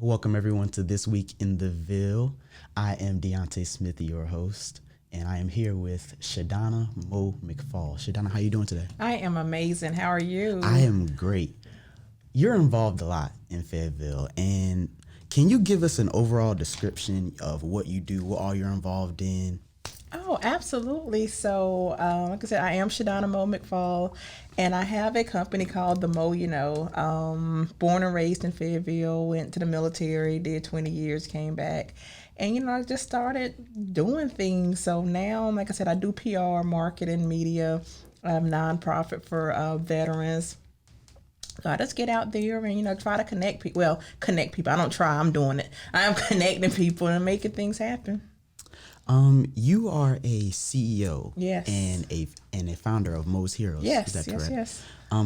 Welcome everyone to This Week in the VILLE. I am DeonTay Smith, your host, and I am here with Shadonna McFall. Shadonna, how you doing today? I am amazing. How are you? I am great. You're involved a lot in Fayetteville, and can you give us an overall description of what you do, what all you're involved in? Oh, absolutely. So, like I said, I am Shadonna McFall, and I have a company called the Mo. Born and raised in Fayetteville, went to the military, did 20 years, came back, and I just started doing things. So now, like I said, I do PR, marketing, media, nonprofit for veterans. So I just get out there and, try to connect people. Well, connect people. I don't try. I'm doing it. I'm connecting people and making things happen. You are a CEO, yes, and a founder of Mo's Heroes. Yes, is that correct? Yes.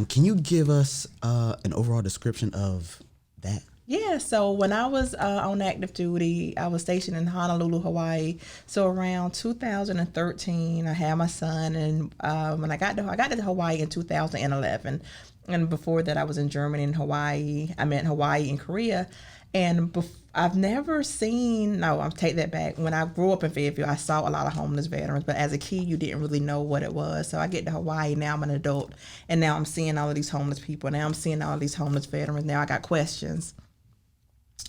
Can you give us an overall description of that? Yeah, so when I was on active duty, I was stationed in Honolulu, Hawaii. So around 2013, I had my son, and when I got to Hawaii in 2011, and before that, I was in Germany and Hawaii. I meant Hawaii and Korea, and I've never seen. No, I'll take that back. When I grew up in Fayetteville, I saw a lot of homeless veterans, but as a kid, you didn't really know what it was. So I get to Hawaii now. I'm an adult, and now I'm seeing all of these homeless people. Now I'm seeing all of these homeless veterans. Now I got questions.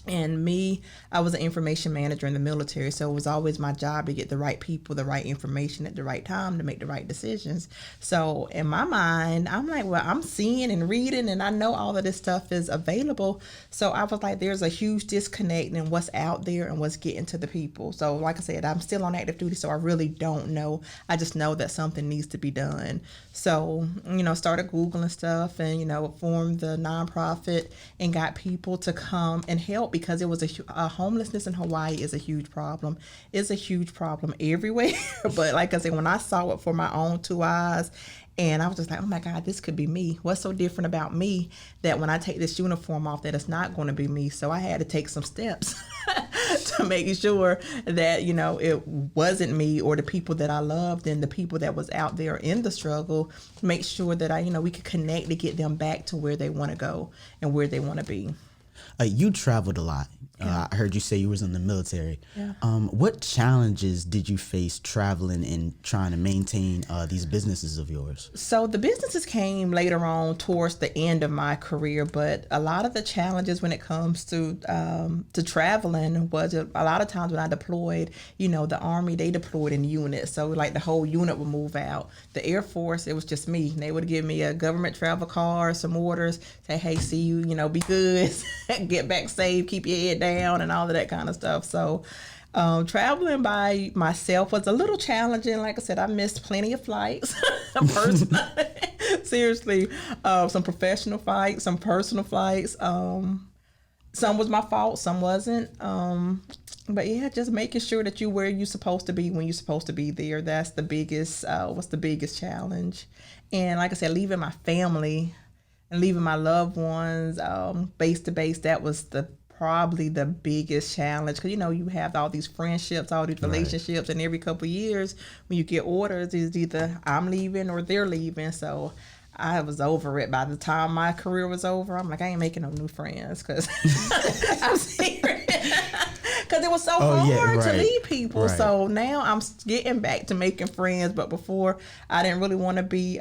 And me, I was an information manager in the military, so it was always my job to get the right people, the right information at the right time to make the right decisions. So in my mind, I'm like, well, I'm seeing and reading, and I know all of this stuff is available. So I was like, there's a huge disconnect in what's out there and what's getting to the people. So like I said, I'm still on active duty, so I really don't know. I just know that something needs to be done. So, started Googling stuff and, formed the nonprofit and got people to come and help, because it was homelessness in Hawaii is a huge problem. It's a huge problem everywhere. But like I said, when I saw it for my own two eyes, and I was just like, oh my God, this could be me. What's so different about me that when I take this uniform off, that it's not going to be me? So I had to take some steps to make sure that, it wasn't me or the people that I loved and the people that was out there in the struggle, make sure that we could connect to get them back to where they want to go and where they want to be. You traveled a lot. I heard you say you was in the military. Yeah. What challenges did you face traveling and trying to maintain these businesses of yours? So the businesses came later on towards the end of my career, but a lot of the challenges when it comes to traveling was a lot of times when I deployed, the Army, they deployed in units. So like the whole unit would move out. The Air Force, it was just me. They would give me a government travel card, some orders, say, hey, see you, be good, get back safe, keep your head down and all of that kind of stuff. So traveling by myself was a little challenging. Like I said, I missed plenty of flights. Seriously, some professional flights, some personal flights. Some was my fault, some wasn't. But yeah, just making sure that you're where you're supposed to be when you're supposed to be there. That's the biggest, what's the biggest challenge. And like I said, leaving my family and leaving my loved ones base to base, that was probably the biggest challenge, because you have all these friendships, all these relationships, right. And every couple of years when you get orders, it's either I'm leaving or they're leaving. So I was over it. By the time my career was over, I'm like, I ain't making no new friends, because I'm serious. Because it was so hard to leave people. Right. So now I'm getting back to making friends, but before I didn't really want to be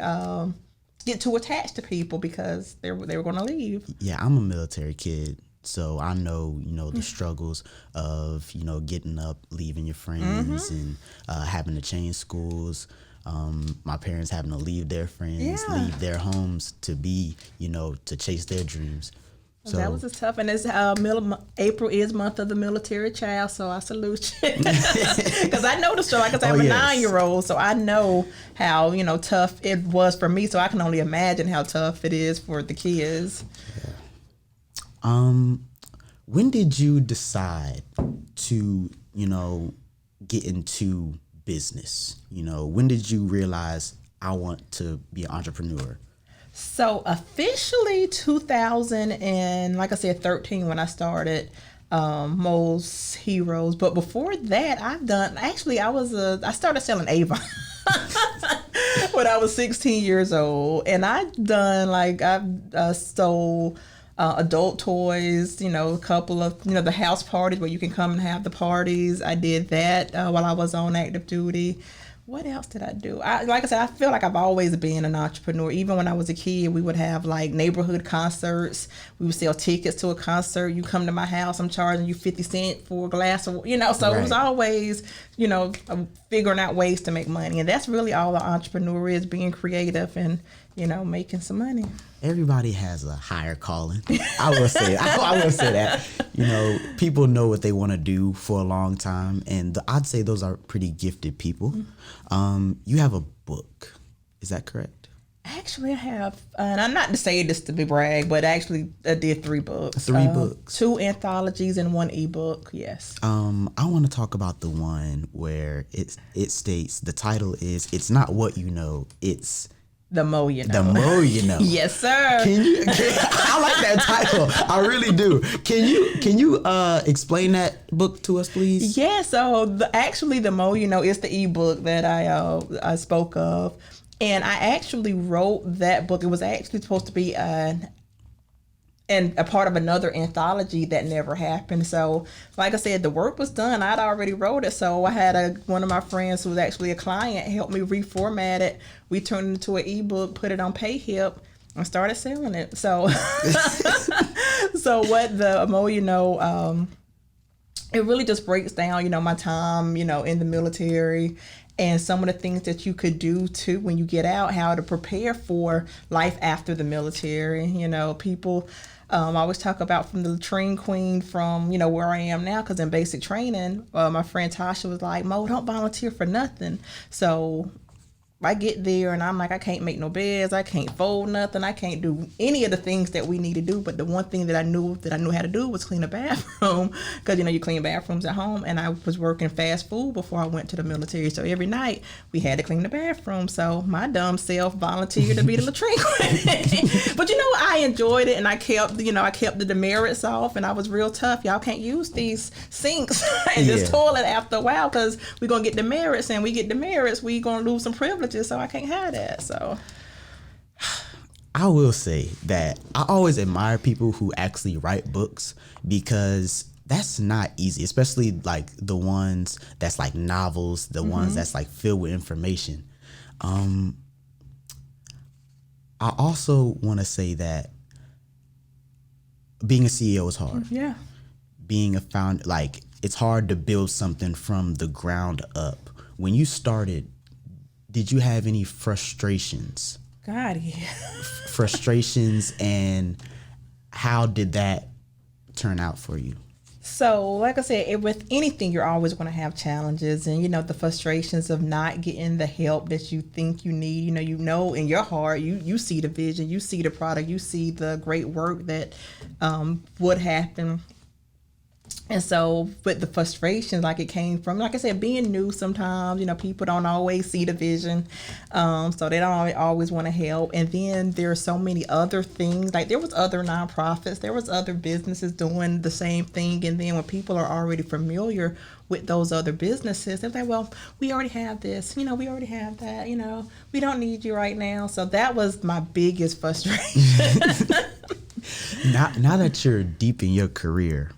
get too attached to people because they were going to leave. Yeah, I'm a military kid. So I know, the struggles of, getting up, leaving your friends, and having to change schools. My parents having to leave their friends, leave their homes to be, to chase their dreams. So that was just tough. And it's April is month of the military child, so I salute you. Because I know the struggle. Like I said, I'm a 9-year-old, so I know how, tough it was for me. So I can only imagine how tough it is for the kids. Yeah. When did you decide to, get into business? When did you realize I want to be an entrepreneur? So officially 2000 and like I said, 13 when I started Mo's Heroes. But before that, I started selling Avon. When I was 16 years old, and I stole adult toys, a couple of, the house parties where you can come and have the parties. I did that while I was on active duty. What else did I do? Like I said, I feel like I've always been an entrepreneur. Even when I was a kid, we would have like neighborhood concerts. We would sell tickets to a concert. You come to my house, I'm charging you 50 cents for a glass of, so It was always, figuring out ways to make money. And that's really all the entrepreneur is, being creative and, making some money. Everybody has a higher calling. I will say that. People know what they want to do for a long time, and I'd say those are pretty gifted people. You have a book, is that correct? Actually, I have, and I'm not to say this to be brag, but actually I did 3 books. 3 books. 2 anthologies and 1 ebook, yes. I want to talk about the one where it states, the title is, "It's not what you know, it's the more you know." The more you know. Yes, sir. I like that title. I really do. Can you explain that book to us, please? Yeah. So the more you know is the ebook that I spoke of, and I actually wrote that book. It was actually supposed to be a part of another anthology that never happened. So, like I said, the work was done. I'd already wrote it. So I had one of my friends who was actually a client help me reformat it. We turned it into an ebook, put it on PayHip, and started selling it. So, what the more you know, it really just breaks down, my time, in the military, and some of the things that you could do too when you get out, how to prepare for life after the military. People I always talk about from the latrine queen from, where I am now, because in basic training, my friend Tasha was like, "Mo, don't volunteer for nothing." So I get there and I'm like, I can't make no beds, I can't fold nothing, I can't do any of the things that we need to do. But the one thing that I knew how to do was clean a bathroom, because you clean bathrooms at home. And I was working fast food before I went to the military, so every night we had to clean the bathroom. So my dumb self volunteered to be the latrine queen. But I enjoyed it, and I kept the demerits off, and I was real tough. Y'all can't use these sinks and this toilet after a while, because we're gonna get demerits, and we get demerits, we gonna lose some privileges. So I can't have that. So I will say that I always admire people who actually write books, because that's not easy, especially like the ones that's like novels, the ones that's like filled with information. I also want to say that being a CEO is hard. Yeah. Being a founder, like, it's hard to build something from the ground up. When you started, did you have any frustrations? God, yeah. Frustrations, and how did that turn out for you? So, like I said, with anything, you're always going to have challenges, and the frustrations of not getting the help that you think you need. In your heart, you see the vision, you see the product, you see the great work that would happen. And so, with the frustrations, like, it came from, like I said, being new sometimes, people don't always see the vision. So they don't always want to help. And then there are so many other things. Like, there was other nonprofits, there was other businesses doing the same thing. And then when people are already familiar with those other businesses, they're like, well, we already have this, we already have that, we don't need you right now. So that was my biggest frustration. Now that you're deep in your career,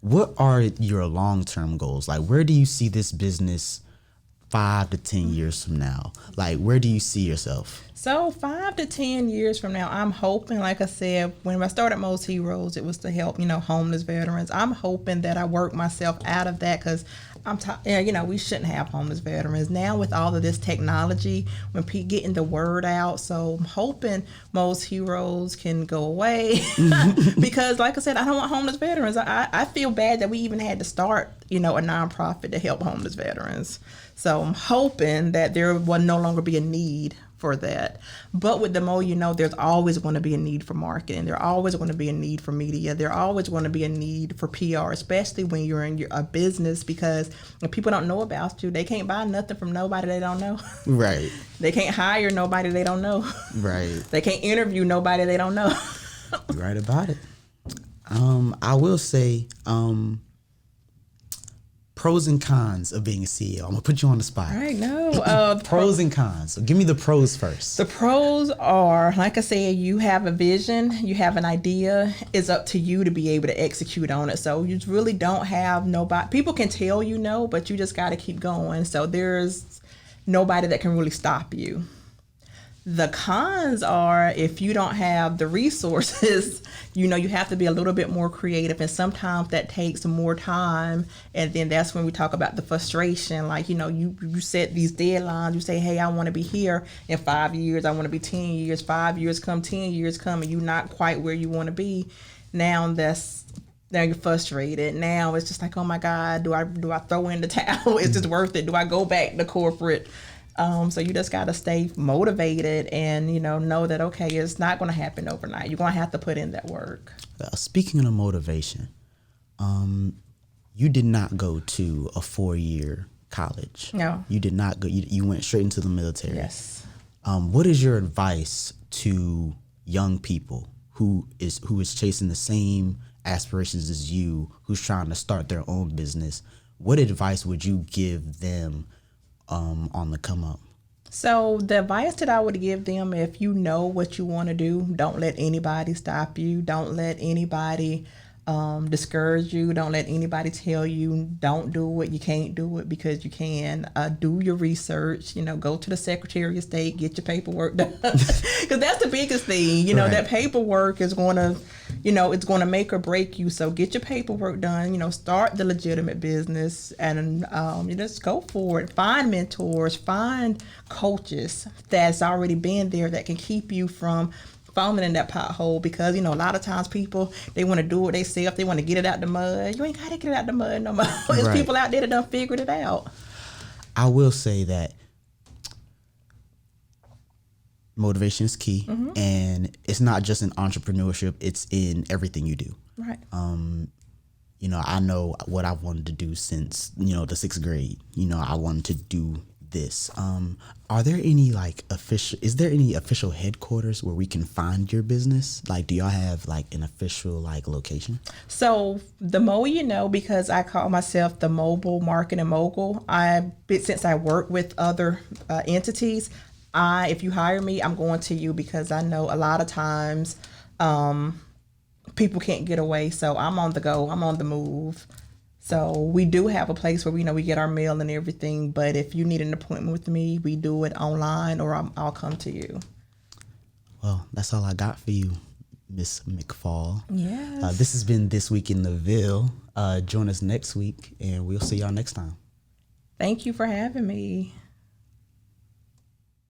what are your long-term goals? Like, where do you see this business 5 to 10 years from now? Like, where do you see yourself? So 5 to 10 years from now, I'm hoping, like I said, when I started Mo's Heroes, it was to help, homeless veterans. I'm hoping that I work myself out of that, because we shouldn't have homeless veterans. Now with all of this technology, when getting the word out, so I'm hoping Mo's Heroes can go away. Because, like I said, I don't want homeless veterans. I feel bad that we even had to start, a nonprofit to help homeless veterans. So I'm hoping that there will no longer be a need for that. But with the more there's always going to be a need for marketing. There's always going to be a need for media. There's always going to be a need for PR, especially when you're in a business, because if people don't know about you, they can't buy nothing from nobody they don't know. Right. They can't hire nobody they don't know. Right. They can't interview nobody they don't know. You're right about it. I will say, pros and cons of being a CEO. I'm gonna put you on the spot. All right, no. Pros and cons. So give me the pros first. The pros are, like I said, you have a vision, you have an idea. It's up to you to be able to execute on it. So you really don't have nobody. People can tell you no, but you just got to keep going. So there's nobody that can really stop you. The cons are if you don't have the resources, you have to be a little bit more creative, and sometimes that takes more time. And then that's when we talk about the frustration. Like, you set these deadlines. You say, hey, I want to be here in 5 years. I want to be 10 years. 5 years come, 10 years come, and you're not quite where you want to be. Now you're frustrated. Now it's just like, oh my God, do I throw in the towel? Is this worth it? Do I go back to corporate? So you just got to stay motivated and, know that, okay, it's not going to happen overnight. You're going to have to put in that work. Speaking of motivation, you did not go to a 4-year college. No. You did not go. You went straight into the military. Yes. What is your advice to young people who is chasing the same aspirations as you, who's trying to start their own business? What advice would you give them on the come up? So the advice that I would give them, if you know what you want to do, don't let anybody stop you. Don't let anybody discourage you. Don't let anybody tell you don't do it. You can't do it, because you can. Do your research. Go to the Secretary of State, get your paperwork done, because that's the biggest thing. Right. That paperwork is going to, it's going to make or break you. So get your paperwork done. Start the legitimate business, and you just go for it. Find mentors, find coaches that's already been there that can keep you from falling in that pothole, because a lot of times people, they want to do it themselves. They want to get it out the mud. You ain't got to get it out the mud no more. There's Right. people out there that done figured it out. I will say that motivation is key, and it's not just in entrepreneurship, it's in everything you do. Right. I know what I've wanted to do since, the 6th grade. I wanted to do this. Are there any is there any official headquarters where we can find your business? Do y'all have an official location? So the more you know, because I call myself the mobile marketing mogul. Since I work with other entities, if you hire me, I'm going to you, because I know a lot of times people can't get away. So I'm on the go. I'm on the move. So we do have a place where we get our mail and everything. But if you need an appointment with me, we do it online, or I'll come to you. Well, that's all I got for you, Miss McFall. Yes. This has been This Week in the Ville. Join us next week, and we'll see y'all next time. Thank you for having me.